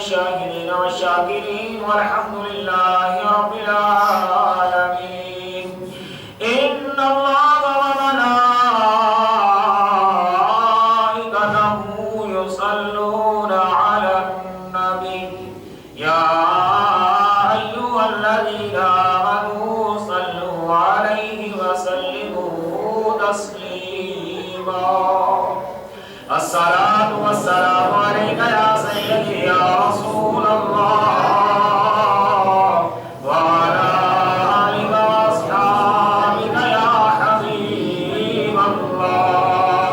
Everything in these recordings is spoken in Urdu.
الشاهدين والشاكرين والحمد لله رب العالمين. إن الله وملائكته يصلون على النبي يا أيها الذين آمنوا صلوا عليه وسلموا تسليما. الصلاة والسلام عليك يا سيدي يا رسول الله وعلى آلك وأصحابك يا حبيب الله.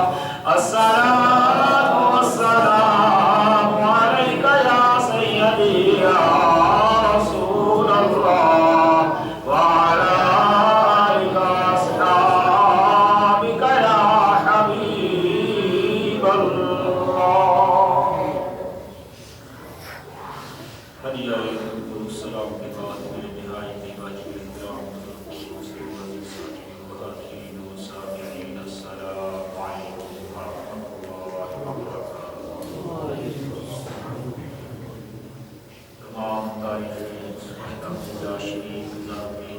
الصلاة والسلام عليك يا سيدي يا رسول الله وعلى آلك وأصحابك يا حبيب الله. هدي عليكم السلام کے بعد میرے نہایت واجب احترام والمحاضرین والسامعین السلام علیکم ورحمۃ اللہ وبرکاتہ. تمام تعریفیں خدا شریف ذات کے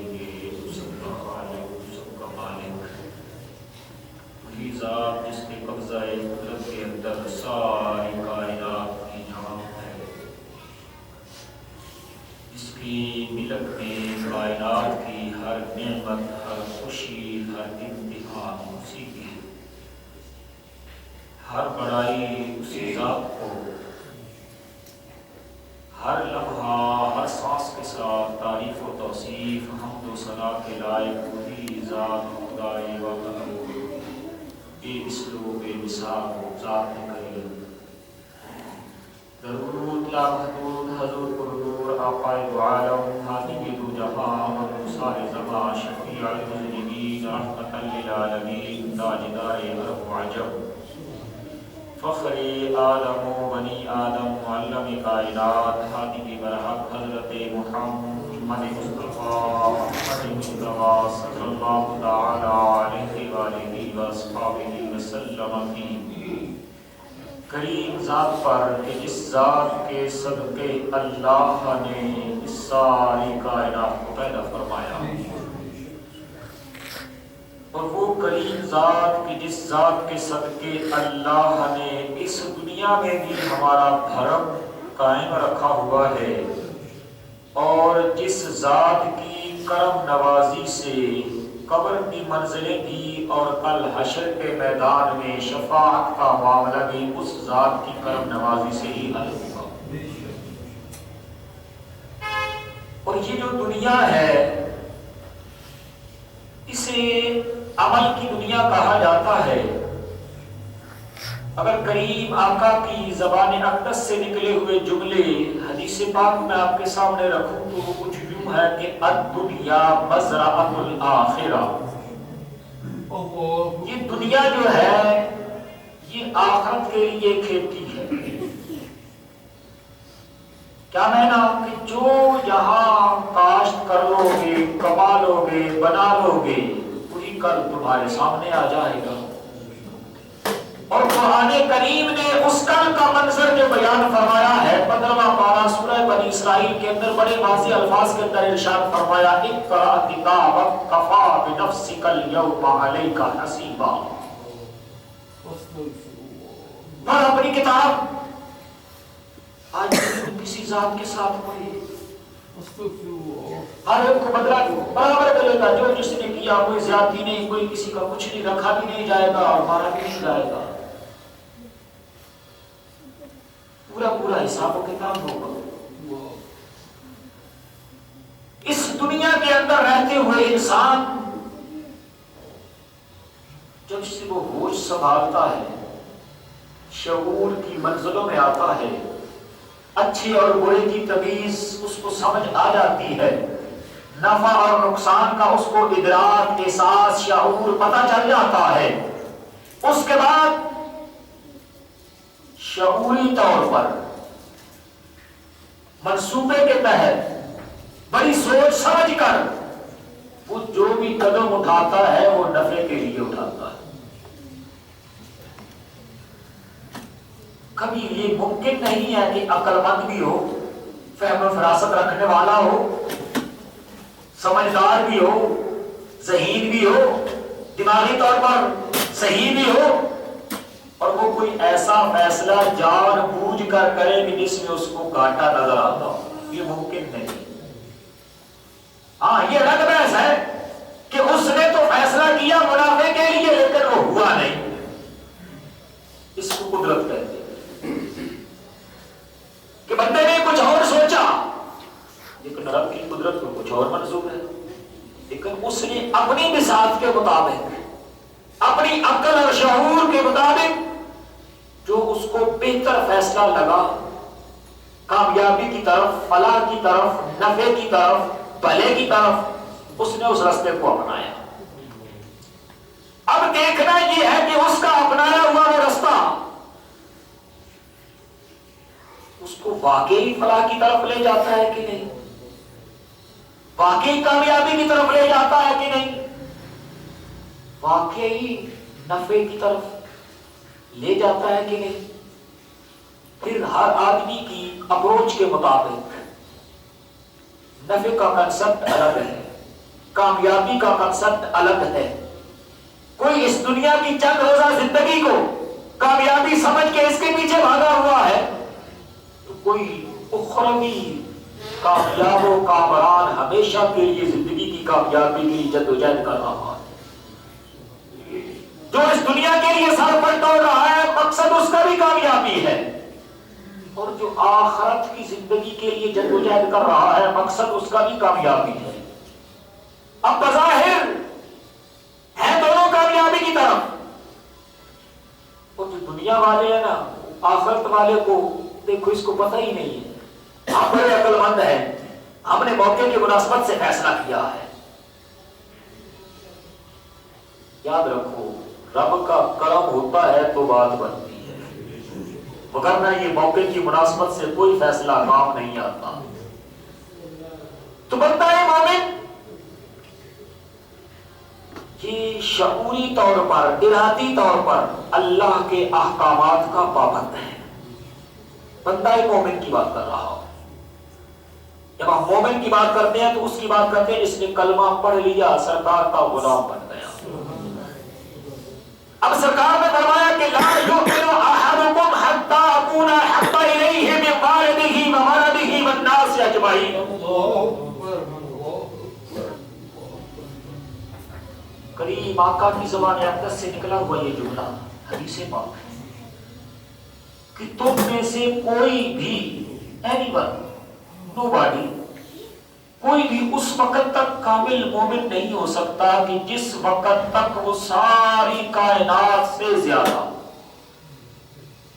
سب کا خالق سب کا مالک وہی ذات جس کے قبضہ قدرت کے اندر ساری کائنات کی جہاں ہے، جس کی ملک میں کائنات کی ہر نعمت ہر خوشی ہر امتحان اسی کی ہے. ہر بڑائی اسی ذات کو ہر لمحہ ہر سانس کے ساتھ تعریف و توصیف حمد و ثنا کے لائق وہی ذات خدائے وقت بے مثل و بے مثال ذات کریم. درود لا محدود حضور پردور آقائے دو عالم ہادی دو جہاں سارے زمان شفیع المذنبین رحمت للعالمین تاجدار عرب و عجم فخر آدم و بنی آدم معلم کائنات ہادی کی برحق حضرت محمد مصطفیٰ صلی اللہ تعالی علیہ وآلہ وصحبہ وسلم کی کریم ذات پر کہ جس ذات کے صدقے اللہ نے اس ساری کائنات کو پیدا فرمایا، اور وہ کریم ذات کہ جس ذات کے صدقے اللہ نے اس دنیا میں بھی ہمارا دھرم قائم رکھا ہوا ہے، اور جس ذات کی کرم نوازی سے قبر کی منزلیں بھی اور کل حشر کے میدان میں شفاعت کا معاملہ بھی اس ذات کی کرم نوازی سے ہی حل ہوگا. اور یہ جو دنیا ہے اسے عمل کی دنیا کہا جاتا ہے. اگر کریم آقا کی زبان اقدس سے نکلے ہوئے جملے حدیث پاک میں آپ کے سامنے رکھوں تو وہ کچھ یوں ہے کہ الدنیا مزرعۃ الآخرہ. یہ دنیا جو ہے یہ آخرت کے لیے کھیتی ہے. کیا معنی کہ جو یہاں کاشت کر لو گے کما لو گے بنا لو گے وہی کل تمہارے سامنے آ جائے گا. اور قرآن کریم نے اس کل کا منظر جو بیان فرمایا ہے 15واں پارہ سورہ بنی اسرائیل کے اندر بڑے واضح الفاظ کے اندر ارشاد فرمایا اقرأ کتابک کفی بنفسک اليوم علیک حسیبا. پڑھ اپنی کتاب. آج کسی ذات کے ساتھ کوئی ہر ایک کو بدلا برابر ملے گا. جو جس نے کیا کوئی زیادتی نہیں، کوئی کسی کا کچھ نہیں، رکھا بھی نہیں جائے گا اور مارا بھی نہیں جائے گا. پورا پورا حساب و کتاب ہوگا. اس دنیا کے اندر رہتے ہوئے انسان جب سے وہ ہوش سنبھالتا ہے، شعور کی منزلوں میں آتا ہے، اچھے اور برے کی تمیز اس کو سمجھ آ جاتی ہے، نفع اور نقصان کا اس کو ادراک احساس شعور پتہ چل جاتا ہے، اس کے بعد شعوری طور پر منصوبے کے تحت بڑی سوچ سمجھ کر وہ جو بھی قدم اٹھاتا ہے وہ نفع کے لیے اٹھاتا ہے. کبھی یہ ممکن نہیں ہے کہ عقل مند بھی ہو، فہم و فراست رکھنے والا ہو، سمجھدار بھی ہو، ذہین بھی ہو، دماغی طور پر صحیح بھی ہو، اور وہ کوئی ایسا فیصلہ جان بوجھ کر کرے کہ جس میں اس کو گھاٹا نظر آتا ہو، یہ ممکن نہیں۔ ہاں یہ الگ بحث ہے کہ اس نے تو فیصلہ کیا منافع کے لیے لیکن وہ ہوا نہیں، اس کو قدرت کہتے ہیں کہ بندے نے کچھ اور سوچا لیکن رب کی قدرت کو کچھ اور منظور ہے، لیکن اس نے اپنی بساط کے مطابق، اپنی عقل اور شعور کے مطابق جو اس کو بہتر فیصلہ لگا، کامیابی کی طرف، فلاح کی طرف، نفع کی طرف، بھلے کی طرف، اس نے اس راستے کو اپنایا۔ اب دیکھنا یہ ہے کہ اس کا اپنایا ہوا وہ راستہ اس کو واقعی فلاح کی طرف لے جاتا ہے کہ نہیں، واقعی کامیابی کی طرف لے جاتا ہے کہ نہیں، واقعی نفع کی طرف لے جاتا ہے کہ نہیں۔ پھر ہر آدمی کی اپروچ کے مطابق نفع کا کنسپٹ الگ ہے، کامیابی کا کنسپٹ الگ ہے۔ کوئی اس دنیا کی چند روزہ زندگی کو کامیابی سمجھ کے اس کے پیچھے بھاگا ہوا ہے، تو کوئی اخروی کامیاب و کامران ہمیشہ کے لیے زندگی کی کامیابی کے لیے جدوجہد کر رہا ہے۔ جو اس دنیا کے لیے سر پر توڑ رہا ہے مقصد اس کا بھی کامیابی ہے، اور جو آخرت کی زندگی کے لیے جدوجہد کر رہا ہے مقصد اس کا بھی کامیابی ہے۔ اب بظاہر ہے دونوں کامیابی کی طرف، اور جو دنیا والے ہیں نا، آخرت والے کو دیکھو اس کو پتہ ہی نہیں ہے، ہم بڑے عقل مند ہیں، ہم نے موقع کی مناسبت سے فیصلہ کیا ہے۔ یاد رکھو رب کا کرم ہوتا ہے تو بات بنتی ہے، وگرنہ یہ موقع کی مناسبت سے کوئی فیصلہ کام نہیں آتا۔ تو بنتا ہے مومن کہ شعوری طور پر، ارادی طور پر اللہ کے احکامات کا پابند ہے۔ بندہ مومن کی بات کر رہا ہو، جب ہم مومن کی بات کرتے ہیں تو اس کی بات کرتے ہیں جس نے کلمہ پڑھ لیا، سرکار کا غلام بن گیا۔ اب سرکار نے فرمایا کہ لا یؤمن احدکم حتی اکون احب الیہ من والدہ وولدہ والناس اجمعین۔ کریم آقا کی زبان اقدس سے نکلا ہوا یہ جملہ حدیث پاک ہے کہ تم میں سے کوئی بھی، اینی ون، نو باڈی، کوئی بھی اس وقت تک کامل مومن نہیں ہو سکتا کہ جس وقت تک وہ ساری کائنات سے زیادہ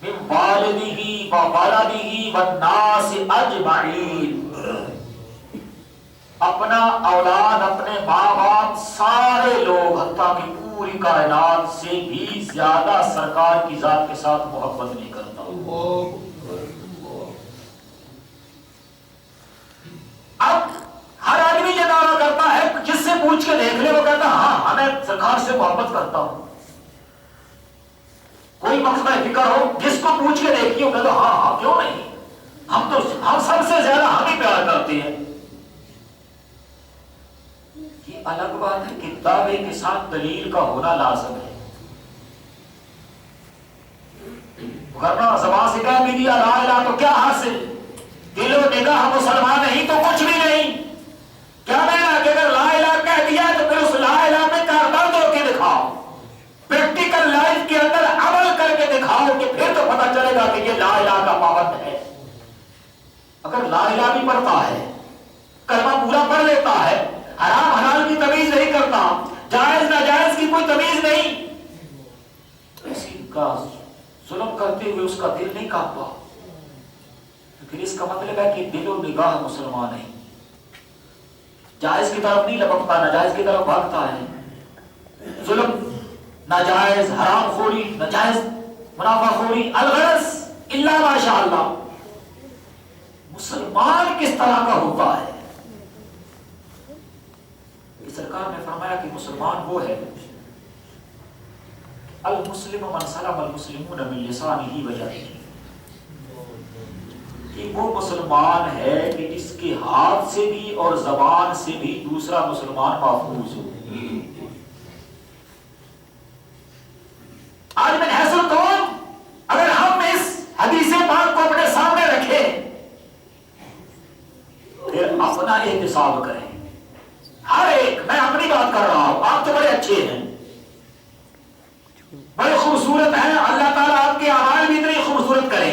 من والدہ وولدہ والناس اجمعین، اپنا اولاد، اپنے ماں باپ، سارے لوگ، حتیٰ کہ پوری کائنات سے بھی زیادہ سرکار کی ذات کے ساتھ محبت نہیں کرتا۔ اب ہر آدمی یہ دعویٰ کرتا ہے، جس سے پوچھ کے دیکھ لے وہ کہتا ہاں میں سرکار سے محبت کرتا ہوں۔ کوئی مقصد فکر ہو جس کو پوچھ کے دیکھیے وہ کہتا ہاں کیوں نہیں، ہم سب سے زیادہ ہم ہی پیار کرتے ہیں۔ یہ الگ بات ہے کہ دعوے کے ساتھ دلیل کا ہونا لازم ہے، ورنہ زبان سے کہہ بھی دیا لا الہ تو کیا حاصل، دل و نگاہ مسلمان نہیں تو کچھ بھی نہیں۔ کیا میرا کہ اگر لا الہ کہہ دیا تو پھر اس لا الہ میں کاربند ہو کے دکھاؤ، پریکٹیکل لائف کے اندر عمل کر کے دکھاؤ کہ پھر تو پتہ چلے گا کہ یہ لا الہ کا پابند ہے۔ اگر لا الہ بھی پڑھتا ہے، کلمہ پورا پڑھ لیتا ہے، حرام حلال کی تمیز نہیں کرتا، جائز ناجائز کی کوئی تمیز نہیں، تو اسی کا ظلم کرتے ہوئے اس کا دل نہیں کانپتا، پھر اس کا مطلب ہے کہ دل و نگاہ مسلمان نہیں، جائز کی طرف نہیں لپکتا، ناجائز کی طرف بھاگتا ہے۔ ظلم، ناجائز، حرام خوری، ناجائز منافع خوری، الغرض الا ماشاء اللہ، مسلمان کس طرح کا ہوتا ہے؟ سرکار نے فرمایا کہ مسلمان وہ ہے المسلم من سلم المسلمون من لسانه ويده، ایک وہ مسلمان ہے کہ جس کے ہاتھ سے بھی اور زبان سے بھی دوسرا مسلمان محفوظ ہو. آج من حیث القوم اگر ہم اس حدیث پاک کو اپنے سامنے رکھیں پھر اپنا احتساب کریں. ہر ایک، میں اپنی بات کر رہا ہوں، آپ تو بڑے اچھے ہیں، بڑے خوبصورت ہیں، اللہ تعالیٰ آپ کے اعمال بھی اتنی خوبصورت کرے.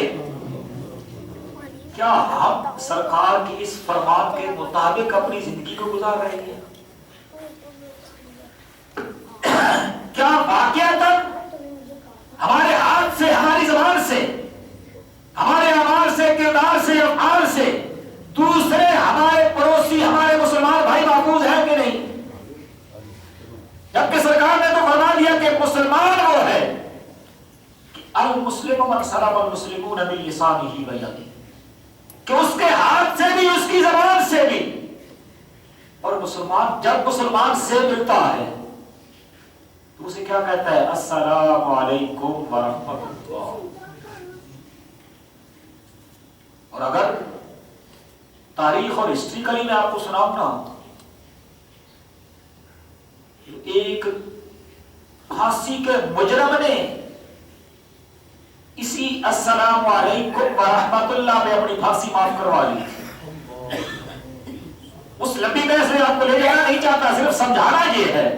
کیا ہم سرکار کی اس فرمان کے مطابق اپنی زندگی کو گزار رہے ہیں؟ کیا واقعتاً ہمارے ہاتھ سے، ہماری زبان سے، ہمارے اعمال سے، کردار سے، افعال سے دوسرے ہمارے پڑوسی، ہمارے مسلمان بھائی محفوظ ہیں کہ نہیں؟ جبکہ سرکار نے تو فرما دیا کہ مسلمان وہ ہے کہ المسلم من سلم المسلمون بلسانہ ویدہ، کہ اس کے ہاتھ سے بھی، اس کی زبان سے بھی. اور مسلمان جب مسلمان سے ملتا ہے تو اسے کیا کہتا ہے؟ السلام علیکم ورحمۃ اللہ. اور اگر تاریخ اور ہسٹریکلی میں آپ کو سناؤں نا، ایک پھانسی کے مجرم نے اسی السلام علیکم ورحمۃ اللہ میں اپنی پھانسی معاف کروا لی. اس لمبی بحث میں آپ کو لے جانا نہیں چاہتا، صرف سمجھانا یہ ہے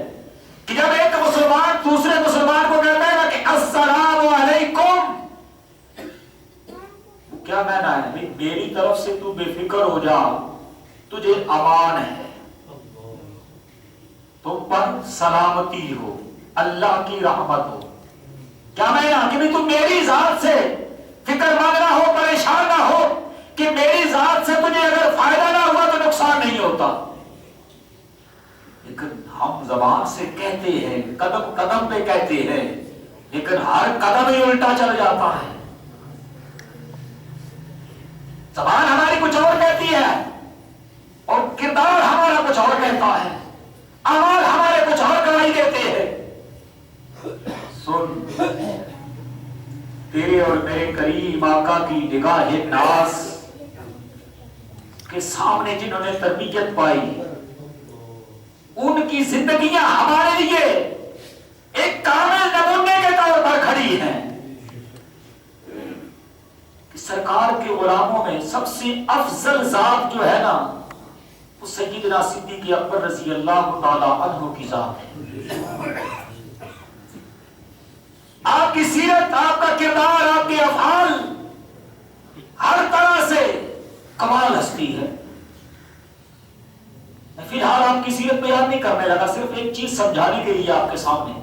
کہ جب ایک مسلمان دوسرے مسلمان کو کہتا ہے نا کہ السلام علیکم، کیا معنی ہے؟ میری طرف سے تو بے فکر ہو جا، تجھے امان ہے، تم پر سلامتی ہو، اللہ کی رحمت ہو. کیا معنی کہ بھی تم میری ذات سے فکر مند نہ ہو، پریشان نہ ہو کہ میری ذات سے تجھے اگر فائدہ نہ ہوا تو نقصان نہیں ہوتا. لیکن ہم زبان سے کہتے ہیں، قدم قدم پہ کہتے ہیں، لیکن ہر قدم ہی الٹا چل جاتا ہے. زبان ہماری کچھ اور کہتی ہے اور کردار ہمارا کچھ اور کہتا ہے، اعمال ہمارے کچھ اور گواہی دیتے ہیں. سن، تیرے اور میرے کریم آقا کی نگاہ ناز کے سامنے جنہوں نے تربیت پائی، ان کی زندگیاں ہمارے لیے ایک کامل نمونے کے طور پر کھڑی ہیں. سرکار کے غلاموں میں سب سے افضل ذات جو ہے نا، وہ سیدنا صدیق اکبر رضی اللہ تعالی عنہ کی ذات ہے. آپ کی سیرت، آپ کا کردار، آپ کے افعال ہر طرح سے کمال ہستی ہے. میں فی الحال آپ کی سیرت بیان نہیں کرنے لگا، صرف ایک چیز سمجھانے کے لیے آپ کے سامنے.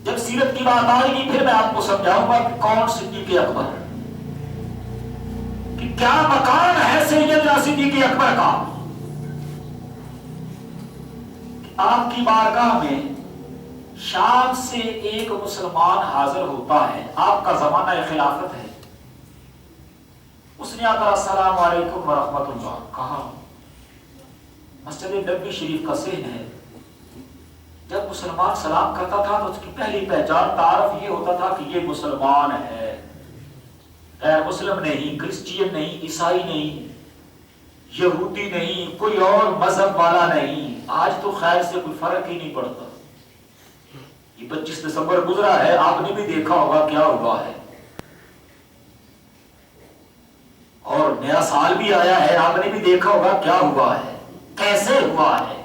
جب سیرت کی بات آئے گی پھر میں آپ کو سمجھاؤں گا کہ کون صدیق اکبر، کہ کیا مقام ہے سیدنا صدیق اکبر کا. آپ کی بارگاہ میں شام سے ایک مسلمان حاضر ہوتا ہے، آپ کا زمانہ خلافت ہے. اس نے آ کر السلام علیکم ورحمۃ اللہ کہا. مسجد نبوی شریف کا صحن ہے. جب مسلمان سلام کرتا تھا تو اس کی پہلی پہچان، تعارف یہ ہوتا تھا کہ یہ مسلمان ہے، غیر مسلم نہیں، کرسچین نہیں، عیسائی نہیں، یہودی نہیں، کوئی اور مذہب والا نہیں. آج تو خیر سے کوئی فرق ہی نہیں پڑتا. یہ 25 دسمبر گزرا ہے، آپ نے بھی دیکھا ہوگا کیا ہوا ہے، اور نیا سال بھی آیا ہے، آپ نے بھی دیکھا ہوگا کیا ہوا ہے، کیسے ہوا ہے.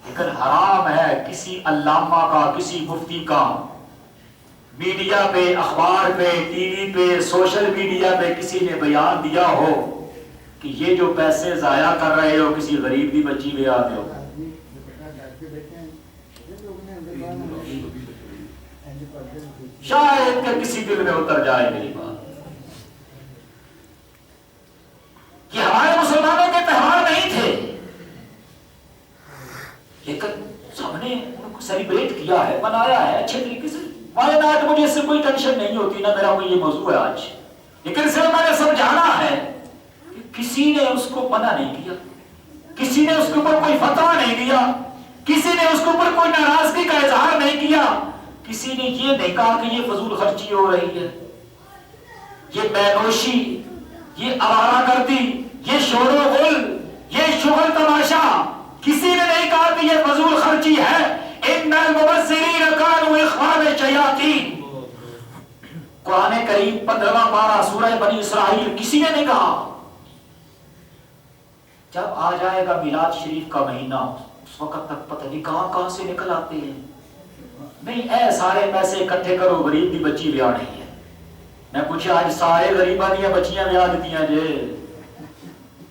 لیکن حرام ہے کسی علامہ کا، کسی مفتی کا میڈیا پہ، اخبار پہ، ٹی وی پہ، سوشل میڈیا پہ کسی نے بیان دیا ہو کہ یہ جو پیسے ضائع کر رہے ہو کسی غریب کی بچی میں آتے ہو. شاید کہ کسی دل میں اتر جائے میری بات. یہ ہمارے مسلمانوں کے تہوار نہیں تھے، لیکن ہم نے ان کو سیلیبریٹ کیا ہے، منایا ہے اچھے طریقے سے. واردات مجھے اس سے کوئی ٹینشن نہیں ہوتی، نہ میرا کوئی یہ موضوع ہے آج. لیکن صرف میں نے سمجھانا ہے کہ کسی نے اس کو منع نہیں کیا، کسی نے اس کے اوپر کوئی فتویٰ نہیں دیا، کسی نے اس کے اوپر کوئی ناراضگی کا اظہار نہیں کیا، کسی نے یہ نہیں کہا کہ یہ فضول خرچی ہو رہی ہے، یہ بینوشی، یہ آوارہ گردی، یہ شور و غل، یہ شغل تماشا، کسی نے نہیں کہا کہ یہ فضول خرچی ہے. ان المبذرین کانوا اخوان الشیاطین. قرآن کریم 15واں پارہ سورہ بنی اسرائیل. کسی نے نہیں کہا. جب آ جائے گا میلاد شریف کا مہینہ اس وقت تک پتہ نہیں کہاں سے نکل آتے ہیں. نہیں اے سارے پیسے اکٹھے کرو غریب دی بچی بیاہ نہیں ہے. میں پوچھا آج سارے غریباں دیا بچیاں بیاہ دیتی ہیں جے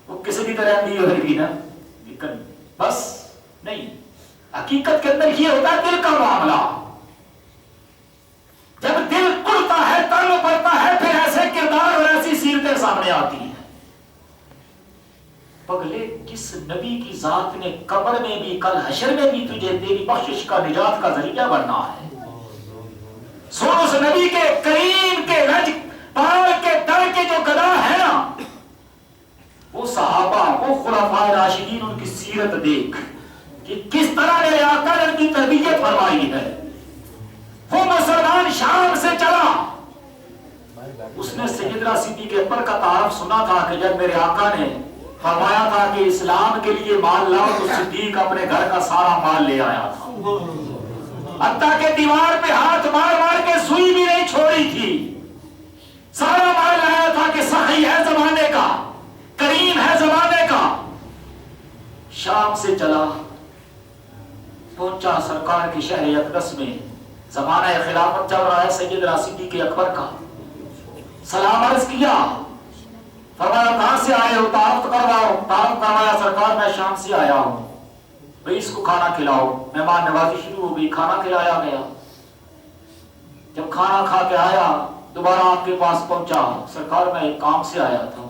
وہ کسی کی طرح نہیں ہوئے گی نا. بس نہیں، حقیقت کے اندر یہ ہوتا ہے دل کا معاملہ. جب دل کھلتا ہے تعلق بڑھتا ہے پھر ایسے کردار اور ایسی سیرتیں سامنے آتی ہیں. پگلے کس نبی کی ذات نے قبر میں بھی کل حشر میں بھی تجھے تیری بخشش کا نجات کا ذریعہ بننا ہے. سو اس نبی کے کریم کے رج پال کے در کے جو گدا ہے نا، وہ صحابہ، وہ خلفائے راشدین، ان کی سیرت دیکھ کہ کس طرح نے آقا نے ان کی تربیت فرمائی ہے. وہ مسلمان شام سے چلا، اس نے سیدنا صدیق اکبر کا تعارف سنا تھا کہ جب میرے آقا نے فرمایا تھا کہ اسلام کے لیے مال لاؤ تو صدیق اپنے گھر کا سارا مال لے آیا تھا. حتیٰ کہ دیوار پہ ہاتھ مار مار کے سوئی بھی نہیں چھوڑی تھی. سارا مال لایا تھا کہ سخی ہے زمانے کا، کریم ہے زمانے کا. شام سے چلا، پہنچا سرکار کی شہر اقدس میں. زمانہ خلافت چل رہا ہے سیدنا صدیق اکبر کا. سلام عرض کیا، فرمایا کہاں سے آئے ہو؟ تعارف کرواؤ. تعارف کروایا، سرکار میں شام سے آیا ہوں. بھئی اس کو کھانا کھلاؤ. مہمان نوازی شروع ہو گئی، کھانا کھلایا گیا. جب کھانا کھا کے آیا دوبارہ آپ کے پاس پہنچا. سرکار میں ایک کام سے آیا تھا.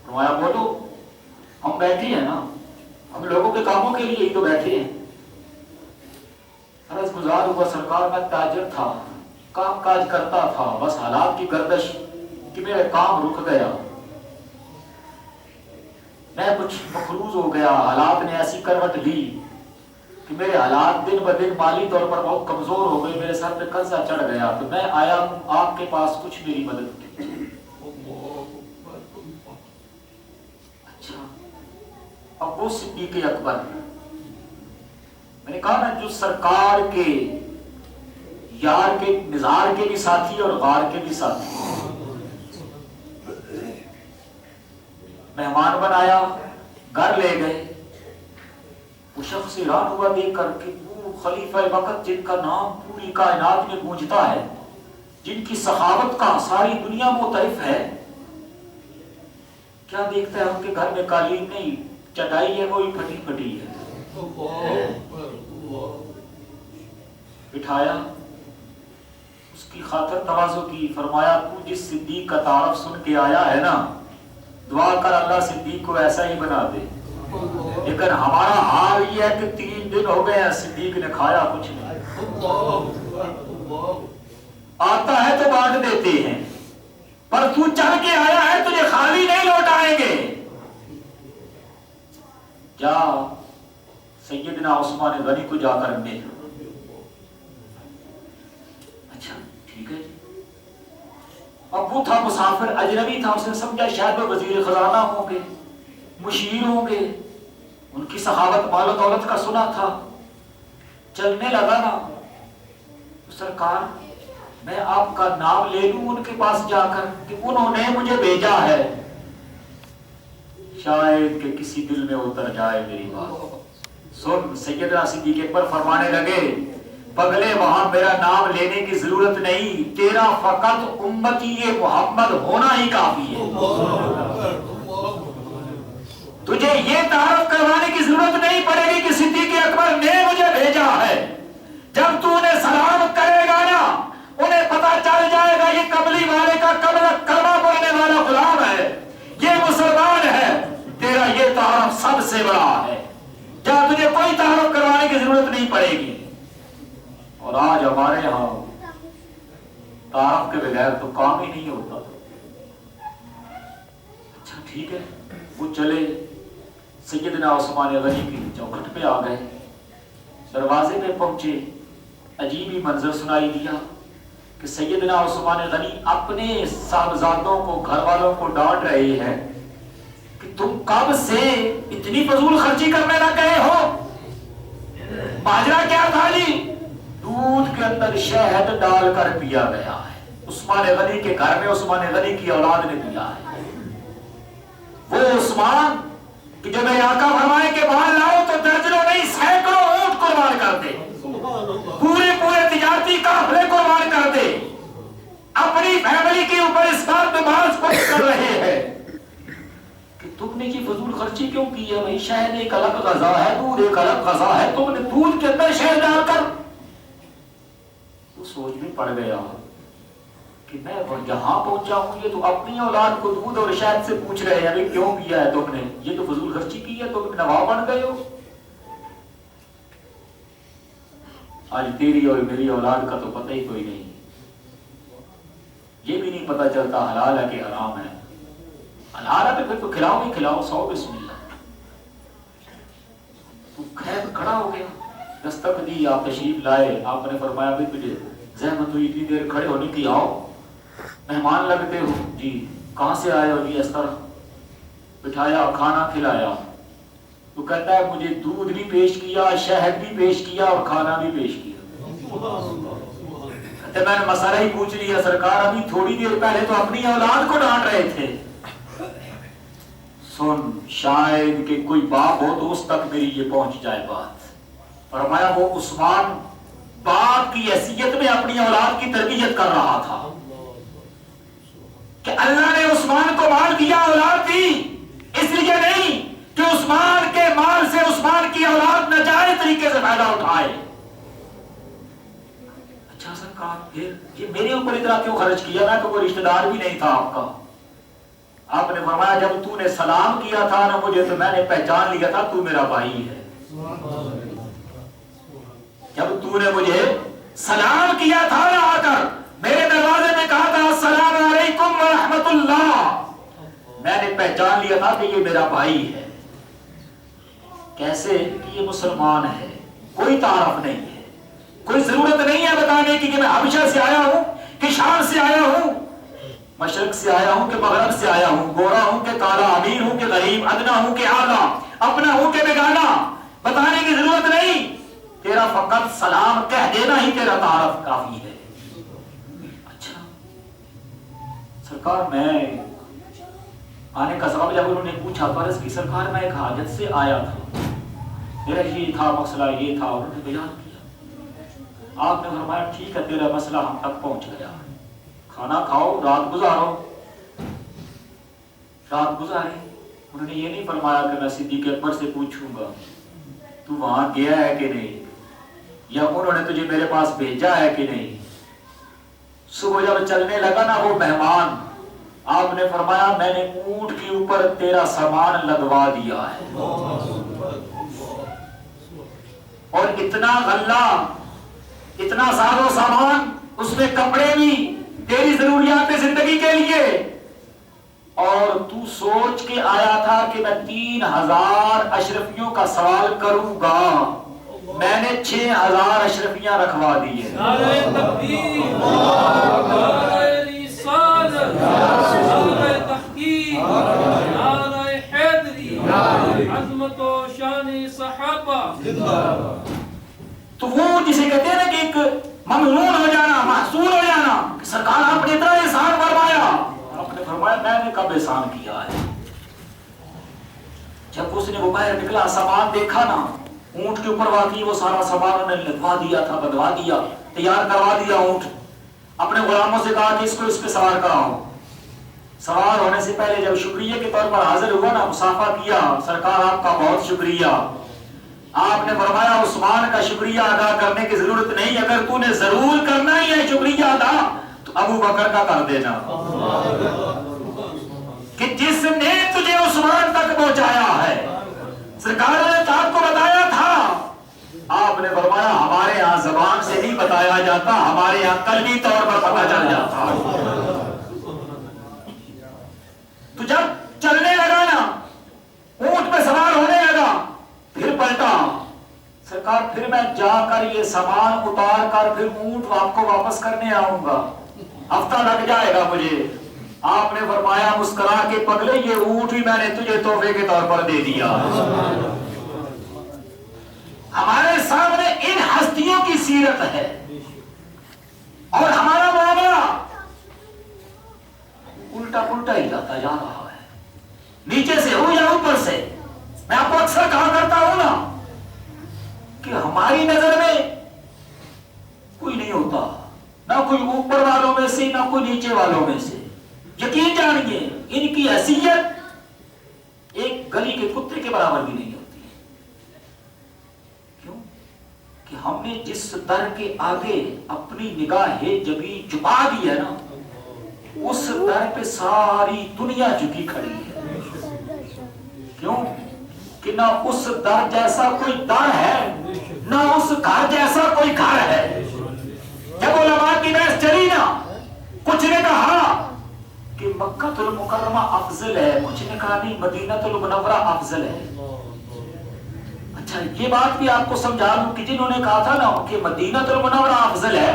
فرمایا بولو. ہم بیٹھے ہیں نا، ہم لوگوں کے کاموں کے لیے ہی تو بیٹھے ہیں. عرض گزار ہوا سرکار میں تاجر تھا، کام کاج کرتا تھا، بس حالات کی گردش کہ میرے کام رک گیا. میں کچھ مفروض ہو گیا، حالات نے ایسی کروٹ لی کہ میرے حالات دن بہ دن مالی طور پر بہت کمزور ہو گئے. میرے سر پہ قرضہ چڑھ گیا تو میں آیا ہوں آپ کے پاس کچھ میری مدد کی. اچھا ابو صدیق اکبر، میں نے کہا نا جو سرکار کے یار کے نظار کے بھی ساتھی اور غار کے بھی ساتھی. مہمان بنایا، گھر لے گئے. وہ شخص حیران ہوا دیکھ کر کہ وہ خلیفہ وقت جن کا نام پوری کائنات میں گونجتا ہے، جن کی سخاوت کا ساری دنیا معترف ہے، کیا دیکھتا ہے ان کے گھر میں قالین نہیں، چٹائی ہے وہی پھٹی پھٹی ہے. بٹھایا، اس کی خاطر تواضع کی. فرمایا تو جس صدیق کا تعارف سن کے آیا ہے نا، دعا کر اللہ صدیق کو ایسا ہی بنا دے. لیکن ہمارا حال یہ ہے کہ 3 دن ہو گئے ہیں صدیق نے کھایا کچھ نہیں. آتا ہے تو بانٹ دیتے ہیں، پر تو چل کے آیا ہے تجھے خالی نہیں لوٹائیں گے. جا سیدنا عثمان غنی کو جا کر مل. اچھا ٹھیک ہے. اب وہ تھا مسافر، اجنبی تھا، اس نے سمجھا شاید وہ وزیر خزانہ ہوں گے، مشیر ہوں گے، ان کی سخاوت مال و دولت کا سنا تھا. چلنے لگا نا، سرکار میں آپ کا نام لے لوں ان کے پاس جا کر کہ انہوں نے مجھے بھیجا ہے، شاید کہ کسی دل میں اتر جائے میری بات. سن سیدنا صدیق اکبر فرمانے لگے پگلے وہاں میرا نام لینے کی ضرورت نہیں، تیرا فقط امتی محمد ہونا ہی کافی ہے. تجھے یہ تعارف کروانے کی ضرورت نہیں پڑے گی کہ صدیق اکبر نے مجھے بھیجا ہے. جب تو انہیں سلام کرے گا نا، انہیں پتا چل جائے گا یہ قبلی والے کا کلمہ پڑھنے والا غلام ہے، یہ مسلمان ہے. تیرا یہ تعارف سب سے بڑا ہے. جہاں تجھے کوئی تعارف کروانے کی ضرورت نہیں پڑے گی. اور آج ہمارے ہاں تعارف کے بغیر تو کام ہی نہیں ہوتا. اچھا ٹھیک ہے. وہ چلے سیدنا عثمان غنی کی چوکھٹ پہ آ گئے. دروازے پہ پہنچے، عجیب ہی منظر سنائی دیا کہ سیدنا عثمان غنی اپنے صاحبزادوں کو، گھر والوں کو ڈانٹ رہے ہیں کہ تم کب سے اتنی فضول خرچی کرنے لگ گئے ہو؟ ماجرا کیا تھا جی؟ دودھ کے اندر شہد ڈال کر پیا گیا ہے۔ عثمان غنی کے گھر میں عثمان غنی کی اولاد نے پیا ہے۔ وہ عثمان کہ جو میرے آقا فرمائے کہ مال لاؤ تو درجنوں نہیں سینکڑوں اونٹ قربان کر دے، پورے تجارتی قافلے قربان کر دے، اپنی فیملی کے اوپر اس بات میں باز پوچھ کر رہے ہیں کہ تم نے یہ فضول خرچی کیوں کی ہے؟ بھائی شہد ایک الگ غذا ہے، دودھ ایک الگ غذا ہے، تم نے دودھ کے اندر شہد ڈال کر۔ وہ سوچ میں پڑ گیا کہ میں جہاں پہنچا ہوں یہ تو اپنی اولاد کو دودھ اور شہد سے پوچھ رہے ہیں کیوں کیا ہے تم نے؟ یہ تو فضول خرچی کی ہے، تم نواب بن گئے ہو۔ آج تیری اور میری اولاد کا تو پتہ ہی کوئی نہیں، یہ بھی نہیں پتہ چلتا حلال ہے کہ حرام ہے۔ حلال ہے تو پھر تو کھلاؤ ہی کھلاؤ، سو بسم اللہ۔ تو خیر کھڑا ہو گیا، دستک دی، آپ تشریف لائے، آپ نے فرمایا بھی تجھے زحمت ہوئی اتنی دیر کھڑے ہونے کی، آؤ مہمان لگتے ہو جی، کہاں سے آئے ہو جی؟ اس طرح بٹھایا، کھانا کھلایا۔ تو کہتا ہے مجھے دودھ بھی پیش کیا، شہد بھی پیش کیا اور کھانا بھی پیش کیا۔ کہتے میں نے مسئلہ ہی پوچھ لیا سرکار، ابھی تھوڑی دیر پہلے تو اپنی اولاد کو ڈانٹ رہے تھے۔ سن، شاید کہ کوئی باپ ہو تو اس تک میری یہ پہنچ جائے بات۔ فرمایا وہ عثمان باپ کی حیثیت میں اپنی اولاد کی تربیت کر رہا تھا کہ اللہ نے عثمان کو مال دیا، اولاد دی، اس لیے نہیں کہ عثمان کے مال سے عثمان کی اولاد ناجائز طریقے سے فائدہ اٹھائے۔ اچھا سرکار پھر یہ میرے اوپر اتنا کیوں خرچ کیا؟ میں تو کوئی رشتہ دار بھی نہیں تھا آپ کا۔ آپ نے فرمایا جب تو نے سلام کیا تھا نا مجھے تو میں نے پہچان لیا تھا تو میرا بھائی ہے۔ جب تو نے مجھے سلام کیا تھا نا آ کر میرے دروازے میں کہا تھا السلام علیکم ورحمت اللہ، میں نے پہچان لیا تھا کہ یہ میرا بھائی ہے۔ کیسے کہ یہ مسلمان ہے، کوئی تعارف نہیں ہے، کوئی ضرورت نہیں ہے بتانے کی کہ میں حبشہ سے آیا ہوں کہ شام سے آیا ہوں، مشرق سے آیا ہوں کہ مغرب سے آیا ہوں، گورا ہوں کہ کالا، امیر ہوں کہ غریب، ادنا ہوں کہ اعلیٰ، اپنا ہوں کہ بیگانہ، بتانے کی ضرورت نہیں، تیرا فقط سلام کہہ دینا ہی تیرا تعارف کافی ہے۔ اچھا سرکار میں آنے کا سبب جب انہوں نے پوچھا فرض کی سرکار میں ایک حاجت سے آیا تھا، میرا یہ تھا مسئلہ، یہ تھا، انہوں نے بیان کیا۔ آپ نے فرمایا ٹھیک ہے تیرا مسئلہ ہم تک پہنچ گیا، کھانا کھاؤ، رات گزارو۔ رات گزاری، انہوں نے یہ نہیں فرمایا کہ میں صدیق اکبر سے پوچھوں گا تو وہاں گیا ہے کہ نہیں، یا انہوں نے تجھے میرے پاس بھیجا ہے کہ نہیں۔ صبح جب چلنے لگا نا وہ مہمان، آپ نے فرمایا میں نے اونٹ کے اوپر تیرا سامان لگوا دیا ہے، اور اتنا غلہ، اتنا ساز و سامان، اس میں کپڑے بھی تیری ضروریات زندگی کے لیے، اور تو سوچ کے آیا تھا کہ میں 3000 اشرفیوں کا سوال کروں گا، میں نے 6000 اشرفیاں رکھوا دی ہے۔ نعرہ تکبیر، نعرہ رسالت، نعرہ تحقیق، نعرہ حیدری، عظمت و شان صحابہ۔ تو وہ جسے کہتے ہیں نا کہ ایک ممنون ہو جانا، محسون ہو جانا کہ سرکار آپ نے اتنا احسان فرمایا، آپ نے فرمایا میں نے کب احسان کیا ہے؟ جب اس نے وہ باہر نکلا سامان دیکھا نا، اونٹ کے اوپر واقعی وہ سارا سامان انہوں نے لگوا دیا تھا، بدوا دیا، تیار کروا دیا اونٹ، اپنے غلاموں سے کہا کہ اس کو اس پہ سوار کراؤ۔ سوار ہونے سے پہلے جب شکریہ کے طور پر حاضر ہوا نا، مصافحہ کیا، سرکار آپ کا بہت شکریہ۔ آپ نے فرمایا عثمان کا شکریہ ادا کرنے کی ضرورت نہیں، اگر تو نے ضرور کرنا ہی ہے شکریہ ادا تو ابو بکر کا کر دینا، کہ جس نے تجھے عثمان تک پہنچایا ہے۔ سرکار نے تو آپ کو بتایا تھا، آپ نے فرمایا ہمارے ہاں زبان سے نہیں بتایا جاتا، ہمارے ہاں قلبی طور پر پتہ چل جاتا۔ تو جب چلنے لگا نا، اونٹ پہ سوار ہونے لگا، پھر پلٹا، سرکار پھر میں جا کر یہ سامان اتار کر پھر اونٹ آپ کو واپس کرنے آؤں گا، ہفتہ لگ جائے گا مجھے۔ آپ نے فرمایا مسکرا کے پگلے یہ اونٹ بھی میں نے تجھے تحفے کے طور پر دے دیا۔ ہمارے سامنے ان ہستیوں کی سیرت ہے اور ہمارا معاملہ الٹا پلٹا ہی جاتا جا رہا ہے، نیچے سے ہو یا اوپر سے۔ میں آپ کو اکثر کہا کرتا ہوں نا کہ ہماری نظر میں کوئی نہیں ہوتا، نہ کوئی اوپر والوں میں سے نہ کوئی نیچے والوں میں سے۔ یقین جانیے ان کی حیثیت ایک گلی کے کتے کے برابر بھی نہیں ہوتی۔ کیوں کہ ہم نے جس در کے آگے اپنی نگاہ جبیں جھکا دی ہے نا، اس در پہ ساری دنیا جھکی کھڑی ہے۔ کیوں کہ نہ اس در جیسا کوئی در ہے، نہ اس گھر جیسا کوئی گھر ہے۔ جب علماء کی بحث چلی نا، کچھ نے کہا کہ مکہ المکرمہ افضل ہے، کچھ نے کہا نہیں مدینہ المنورہ افضل ہے۔ اچھا یہ بات بھی آپ کو سمجھا لوں کہ جنہوں نے کہا تھا نا کہ مدینہ المنورہ افضل ہے،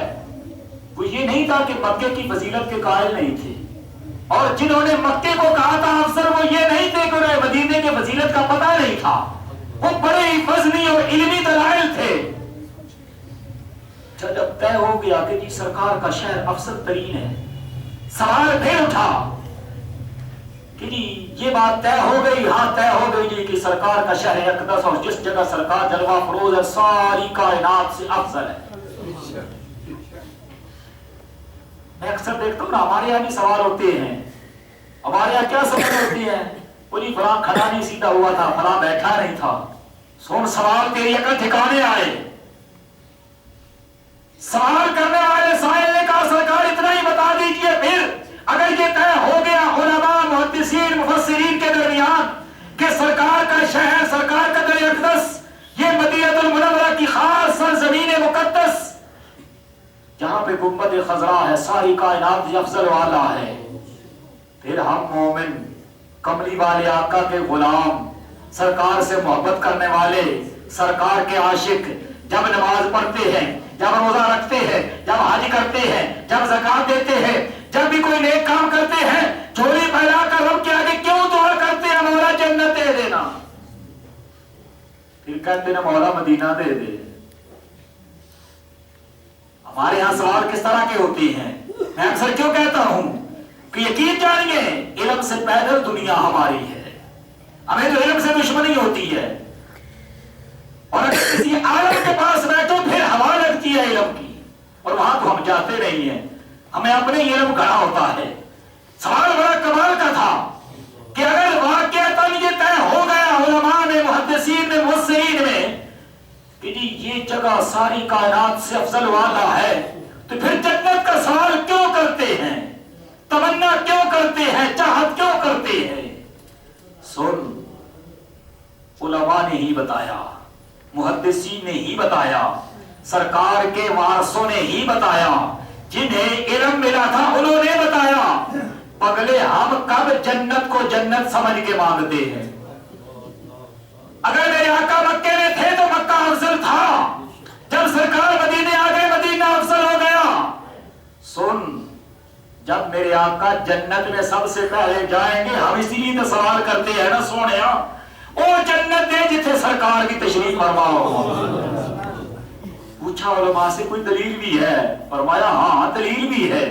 وہ یہ نہیں تھا کہ مکے کی فضیلت کے قائل نہیں تھے، اور جنہوں نے مکے کو کہا تھا افضل وہ یہ نہیں تھے کہ انہیں مدینے کے فضیلت کا پتہ نہیں تھا، وہ بڑے ہی فضلی اور علمی دلائل تھے۔ جب طے ہو گیا کہ جی سرکار کا شہر افضل ترین ہے، سوال پھر اٹھا کہ جی یہ بات طے ہو گئی، ہاں طے ہو گئی جی کہ سرکار کا شہر اقدس اور جس جگہ سرکار جلوہ فروز ہے ساری کائنات سے افضل ہے۔ میں اکثر دیکھتا ہوں نا ہمارے یہاں بھی سوال ہوتے ہیں، ہمارے یہاں کیا سوال ہوتے ہیں، بولی فلاں کھڑا نہیں سیدھا ہوا تھا، فلاں بیٹھا نہیں تھا۔ سن سوال تیری عقل ٹھکانے آئے۔ سوال کرنے والے سائل نے کہا سرکار اتنا ہی بتا دیجئے، پھر اگر یہ طے ہو گیا علماء محدثین مفسرین کے درمیان کہ سرکار کا شہر، سرکار کا در اقدس، یہ مدینہ المنورہ کی خاص سرزمین مقدس جہاں پہ گنبد خضرا ہے، ساری کائنات افضل والا ہے، پھر ہم مومن کملی والے آقا کے غلام، سرکار سے محبت کرنے والے، سرکار کے عاشق جب نماز پڑھتے ہیں، جب روزہ رکھتے ہیں، جب حج کرتے ہیں، جب زکات دیتے ہیں، جب بھی کوئی نیک کام کرتے ہیں، جھولی پھیلا کر رب کے آگے کیوں دعا کرتے ہیں مولا جنت دے دینا؟ پھر کہتے ہیں مولا مدینہ دے دے۔ ہمارے ہاں سوال کس طرح کے ہوتے ہیں؟ میں اکثر کیوں کہتا ہوں کہ یقین جانیے علم سے پیدل دنیا ہماری ہے، ہمیں تو علم سے دشمنی ہوتی ہے، اور اگر کسی عالم کے پاس بیٹھو پھر ہوا لگتی ہے علم کی، اور وہاں تو ہم جاتے نہیں ہیں، ہمیں اپنے علم گھڑا ہوتا ہے۔ سوال بڑا کمال کا تھا کہ اگر واقعتاً یہ طے ہو گیا علماء میں، محدثین میں، مفسرین میں کہ جی یہ جگہ ساری کائنات سے افضل والا ہے، تو پھر جنت کا سوال کیوں کرتے ہیں، تمنا کیوں کرتے ہیں، چاہت کیوں کرتے ہیں؟ سن، علماء نے ہی بتایا، محدثین نے ہی بتایا، سرکار کے وارثوں نے ہی بتایا، جنہیں علم ملا تھا انہوں نے بتایا۔ پگلے ہم کب جنت کو جنت سمجھ کے مانگتے ہیں؟ اگر میرے آقا مکے میں تھے تو مکہ افضل تھا، جب سرکار مدینے آ گئے مدینہ افضل ہو گیا۔ سن، جب میرے آقا جنت میں سب سے پہلے جائیں گے، ہم اسی لیے تو سوال کرتے ہیں نا سونیا، او جنت دے جتھے سرکار کی تشریف فرما ہو۔ پوچھا علماء سے کوئی دلیل بھی ہے؟ فرمایا ہاں دلیل بھی ہے۔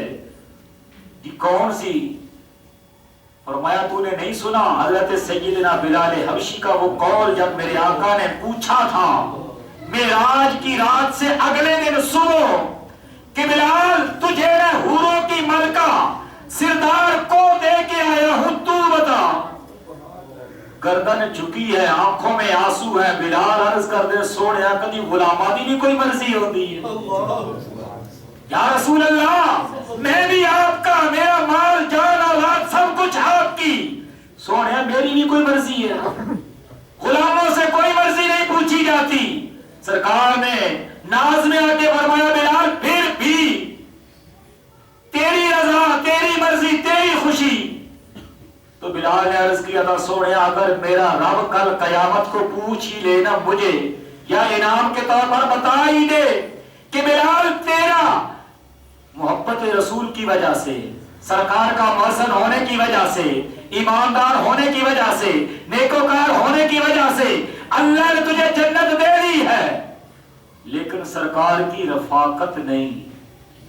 یہ کون سی؟ فرمایا تو نے نہیں سنا حضرت سیدنا بلال حبشی کا وہ قول جب میرے آقا نے پوچھا تھا معراج کی رات سے اگلے دن صبح کہ بلال تجھے میں حوروں کی ملکہ سردار کو دے کے آیا ہوں، تو بتا۔ گردن جھکی ہے، آنکھوں میں آنسو ہے، بلال عرض کر دے سوڑیا کدی غلامہ دی بھی کوئی مرضی ہوتی ہے؟ یا رسول اللہ میں بھی آپ کا، میرا مال جان اولاد سب کچھ آپ کی، سوڑیا میری بھی کوئی مرضی ہے، غلاموں سے کوئی مرضی نہیں پوچھی جاتی۔ سرکار نے ناز میں آ کے فرمایا بلال پھر بھی تیری رضا، تیری مرضی، تیری خوشی۔ تو بلال نے عرض کیا تھا سوڑیا اگر میرا رب کل قیامت کو پوچھ ہی لینا مجھے یا انعام کے طور پر بتا ہی دے کہ بلال تیرا محبت رسول کی وجہ سے، سرکار کا محسن ہونے کی وجہ سے، ایماندار ہونے کی وجہ سے، نیکوکار ہونے کی وجہ سے اللہ نے تجھے جنت دے دی ہے، لیکن سرکار کی رفاقت نہیں،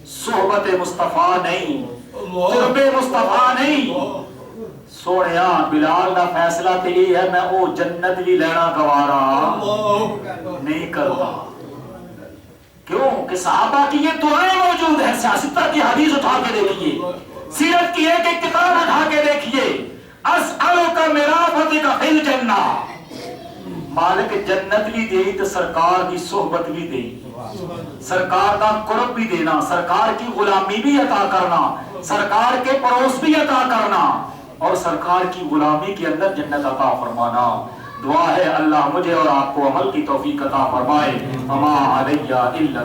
صحبت مصطفیٰ نہیں، قرب مصطفیٰ نہیں۔ سوڑیا بلال دا فیصلہ تلی ہے، میں او جنت بھی لینا گوارا نہیں کرتا۔ کیوں کہ صحابہ کی یہ دعائیں موجود ہیں، سیاستہ کی حدیث اٹھا کے دیکھیے، سیرت کی ایک ایک کتاب اٹھا کے دیکھیے، اسألک مرافقک فی الجنہ، مالک جنت بھی دے تو سرکار کی صحبت بھی دے، سرکار کا قرب بھی دینا، سرکار کی غلامی بھی عطا کرنا، سرکار کے پڑوس بھی عطا کرنا، اور سرکار کی غلامی کے اندر جنت عطا فرمانا۔ دعا ہے اللہ مجھے اور آپ کو عمل کی توفیق عطا فرمائے۔ وما علیہ الا